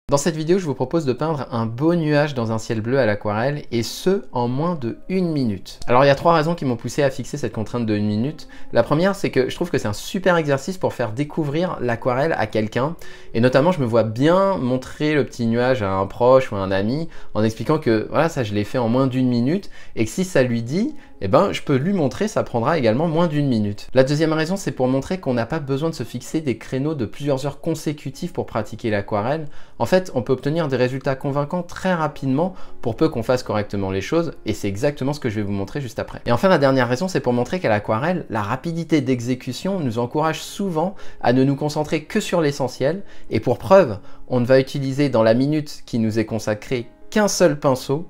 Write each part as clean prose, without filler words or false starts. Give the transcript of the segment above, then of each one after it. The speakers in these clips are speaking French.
Dans cette vidéo, je vous propose de peindre un beau nuage dans un ciel bleu à l'aquarelle et ce, en moins de 1 minute. Alors il y a 3 raisons qui m'ont poussé à fixer cette contrainte de 1 minute. La première, c'est que je trouve que c'est un super exercice pour faire découvrir l'aquarelle à quelqu'un. Et notamment, je me vois bien montrer le petit nuage à un proche ou à un ami en expliquant que voilà, ça je l'ai fait en moins d'1 minute et que si ça lui dit, eh ben, je peux lui montrer, ça prendra également moins d'1 minute. La deuxième raison, c'est pour montrer qu'on n'a pas besoin de se fixer des créneaux de plusieurs heures consécutives pour pratiquer l'aquarelle. En fait, on peut obtenir des résultats convaincants très rapidement pour peu qu'on fasse correctement les choses, et c'est exactement ce que je vais vous montrer juste après. Et enfin, la dernière raison, c'est pour montrer qu'à l'aquarelle, la rapidité d'exécution nous encourage souvent à ne nous concentrer que sur l'essentiel, et pour preuve, on ne va utiliser dans la minute qui nous est consacrée qu'un seul pinceau,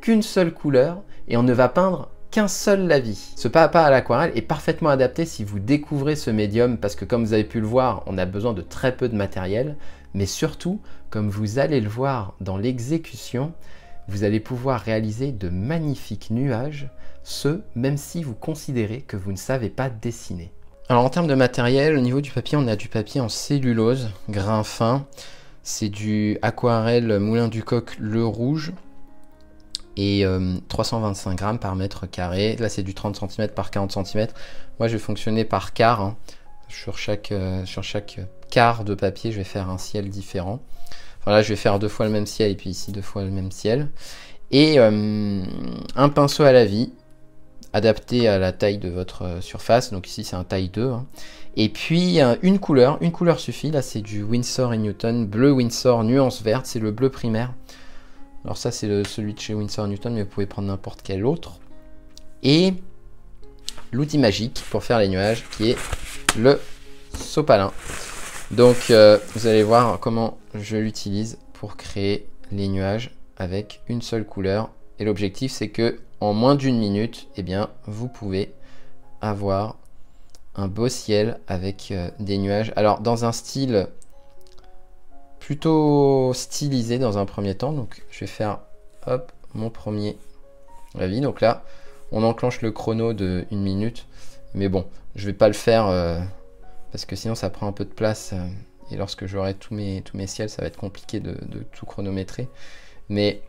qu'une seule couleur, et on ne va peindre qu'un seul lavis. Ce pas à pas à l'aquarelle est parfaitement adapté si vous découvrez ce médium parce que comme vous avez pu le voir, on a besoin de très peu de matériel, mais surtout, comme vous allez le voir dans l'exécution, vous allez pouvoir réaliser de magnifiques nuages, ce même si vous considérez que vous ne savez pas dessiner. Alors en termes de matériel, au niveau du papier, on a du papier en cellulose, grain fin, c'est du aquarelle Moulin du Coq Le Rouge, et 325 grammes par mètre carré. Là c'est du 30 cm par 40 cm. Moi je vais fonctionner par quart, hein. Sur chaque quart de papier je vais faire un ciel différent. Enfin là je vais faire 2 fois le même ciel et puis ici 2 fois le même ciel. Et un pinceau à la vie adapté à la taille de votre surface, donc ici c'est un taille 2, hein. Et puis une couleur suffit. Là c'est du Winsor & Newton bleu Winsor nuance verte, c'est le bleu primaire. Alors ça c'est celui de chez Winsor & Newton, mais vous pouvez prendre n'importe quel autre. Et l'outil magique pour faire les nuages qui est le sopalin. Donc vous allez voir comment je l'utilise pour créer les nuages avec une seule couleur. Et l'objectif c'est que en moins d'1 minute, eh bien, vous pouvez avoir un beau ciel avec des nuages. Alors dans un style plutôt stylisé dans un premier temps, donc je vais faire hop mon premier lavis. Donc là on enclenche le chrono de 1 minute, mais bon je vais pas le faire parce que sinon ça prend un peu de place et lorsque j'aurai tous mes ciels ça va être compliqué de tout chronométrer, mais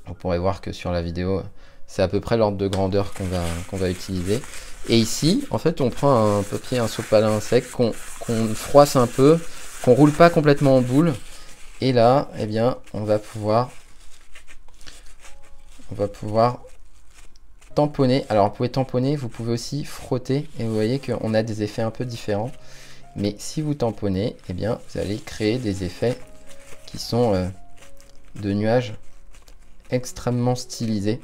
vous pourrez voir que sur la vidéo c'est à peu près l'ordre de grandeur qu'on va utiliser. Et ici en fait on prend un papier, un sopalin sec qu'on froisse un peu, qu'on roule pas complètement en boule, et là eh bien on va pouvoir tamponner. Alors vous pouvez tamponner, vous pouvez aussi frotter, et vous voyez qu'on a des effets un peu différents, mais si vous tamponnez, eh bien vous allez créer des effets qui sont de nuages extrêmement stylisés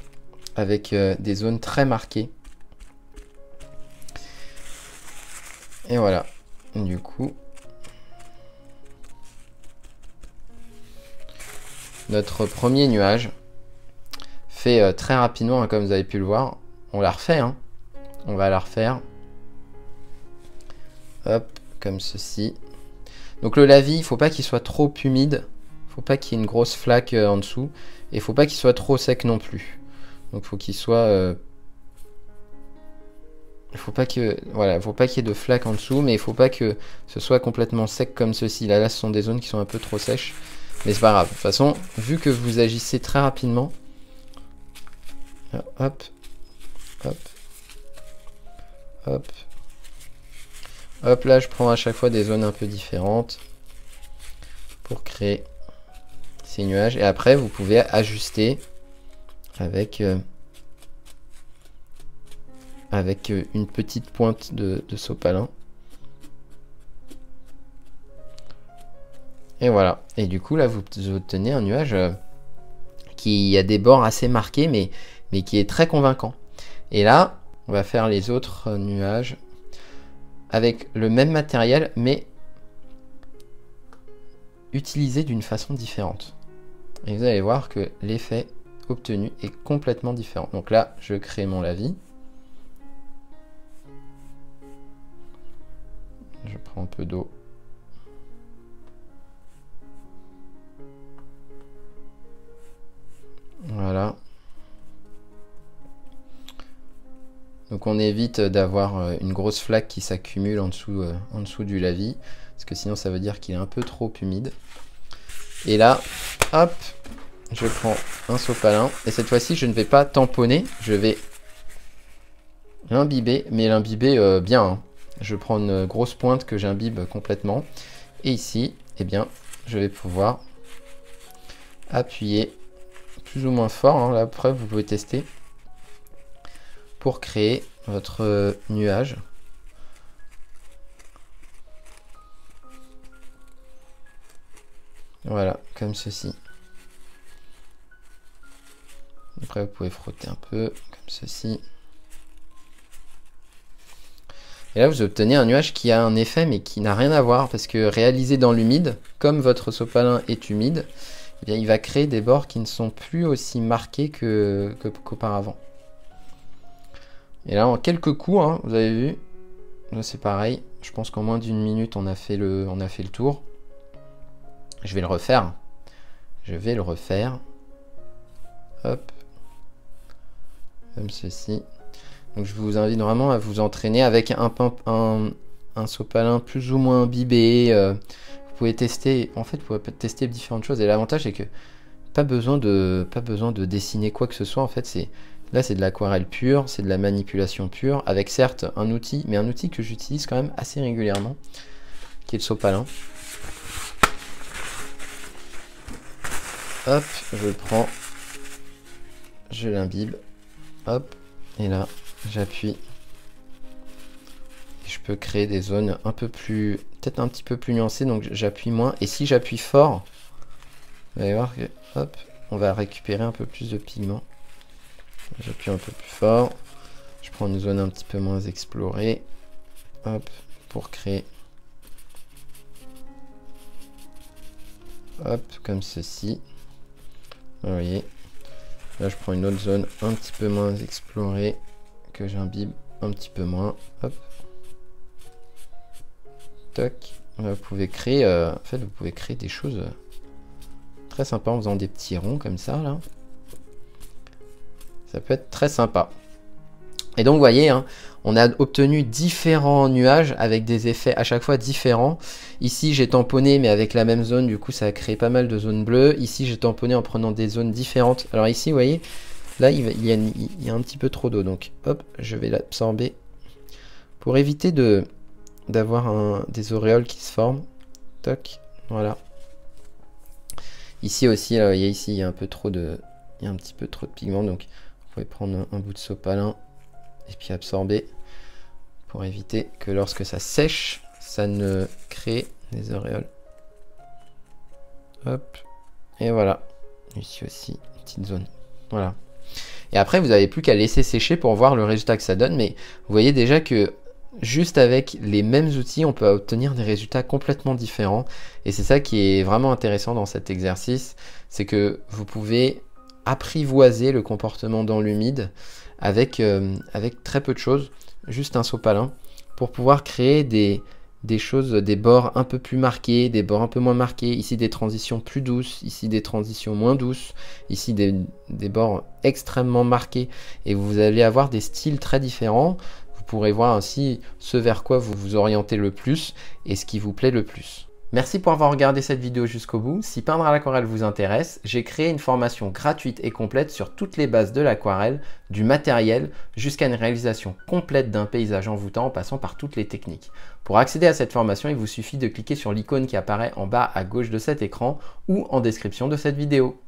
avec des zones très marquées. Et voilà, du coup notre premier nuage fait très rapidement, hein, comme vous avez pu le voir. On la refait, hein. On va la refaire. Hop, comme ceci. Donc le lavis, il ne faut pas qu'il soit trop humide. Il ne faut pas qu'il y ait une grosse flaque en dessous. Et il ne faut pas qu'il soit trop sec non plus. Donc il faut qu'il soit... il faut pas que voilà, faut pas qu'il y ait de flaque en dessous, mais il faut pas que ce soit complètement sec comme ceci. Là, ce sont des zones qui sont un peu trop sèches. Mais c'est pas grave. De toute façon, vu que vous agissez très rapidement, hop, hop, hop, hop, là je prends à chaque fois des zones un peu différentes pour créer ces nuages. Et après, vous pouvez ajuster avec une petite pointe de sopalin. Et voilà. Et du coup, là, vous obtenez un nuage qui a des bords assez marqués, mais qui est très convaincant. Et là, on va faire les autres nuages avec le même matériel, mais utilisé d'une façon différente. Et vous allez voir que l'effet obtenu est complètement différent. Donc là, je crée mon lavis. Je prends un peu d'eau. Voilà. Donc on évite d'avoir une grosse flaque qui s'accumule en dessous du lavis, parce que sinon ça veut dire qu'il est un peu trop humide. Et là, hop, je prends un sopalin. Et cette fois-ci, je ne vais pas tamponner. Je vais l'imbiber, mais l'imbiber bien. Hein. Je prends une grosse pointe que j'imbibe complètement. Et ici, eh bien, je vais pouvoir appuyer plus ou moins fort. Hein. Là, après, vous pouvez tester pour créer votre nuage. Voilà, comme ceci. Après, vous pouvez frotter un peu, comme ceci. Et là, vous obtenez un nuage qui a un effet, mais qui n'a rien à voir, parce que réalisé dans l'humide, comme votre sopalin est humide, eh bien, il va créer des bords qui ne sont plus aussi marqués qu'auparavant. Et là, en quelques coups, hein, vous avez vu, là c'est pareil. Je pense qu'en moins d'une minute, on a fait le tour. Je vais le refaire. Je vais le refaire. Hop. Comme ceci. Donc je vous invite vraiment à vous entraîner avec un sopalin plus ou moins imbibé. Vous pouvez tester, en fait, vous pouvez tester différentes choses. Et l'avantage, c'est que pas besoin de dessiner quoi que ce soit. En fait, là, c'est de l'aquarelle pure, c'est de la manipulation pure, avec certes un outil, mais un outil que j'utilise quand même assez régulièrement, qui est le sopalin. Hop, je le prends, je l'imbibe, hop, et là, j'appuie. Je peux créer des zones un peu plus, peut-être un petit peu plus nuancées, donc j'appuie moins. Et si j'appuie fort, vous allez voir que, hop, on va récupérer un peu plus de pigments. J'appuie un peu plus fort. Je prends une zone un petit peu moins explorée, hop, pour créer, hop, comme ceci. Vous voyez, là je prends une autre zone un petit peu moins explorée que j'imbibe un petit peu moins. Hop, toc. Là, vous pouvez créer, en fait, vous pouvez créer des choses très sympas en faisant des petits ronds comme ça là. Ça peut être très sympa. Et donc vous voyez, hein, on a obtenu différents nuages avec des effets à chaque fois différents. Ici j'ai tamponné mais avec la même zone, du coup ça a créé pas mal de zones bleues. Ici j'ai tamponné en prenant des zones différentes. Alors ici vous voyez, là il y a un petit peu trop d'eau, donc hop, je vais l'absorber pour éviter d'avoir des auréoles qui se forment. Toc, voilà. Ici aussi, là, vous voyez, ici il y a un peu trop de, il y a un petit peu trop de pigments, donc vous pouvez prendre un bout de sopalin et puis absorber pour éviter que lorsque ça sèche, ça ne crée des auréoles. Hop, et voilà. Ici aussi, une petite zone. Voilà. Et après, vous n'avez plus qu'à laisser sécher pour voir le résultat que ça donne, mais vous voyez déjà que juste avec les mêmes outils, on peut obtenir des résultats complètement différents. Et c'est ça qui est vraiment intéressant dans cet exercice, c'est que vous pouvez apprivoiser le comportement dans l'humide avec très peu de choses, juste un sopalin, pour pouvoir créer des choses, des bords un peu plus marqués, des bords un peu moins marqués, ici des transitions plus douces, ici des transitions moins douces, ici des bords extrêmement marqués, et vous allez avoir des styles très différents. Vous pourrez voir ainsi ce vers quoi vous vous orientez le plus et ce qui vous plaît le plus. Merci pour avoir regardé cette vidéo jusqu'au bout. Si peindre à l'aquarelle vous intéresse, j'ai créé une formation gratuite et complète sur toutes les bases de l'aquarelle, du matériel jusqu'à une réalisation complète d'un paysage envoûtant en passant par toutes les techniques. Pour accéder à cette formation, il vous suffit de cliquer sur l'icône qui apparaît en bas à gauche de cet écran ou en description de cette vidéo.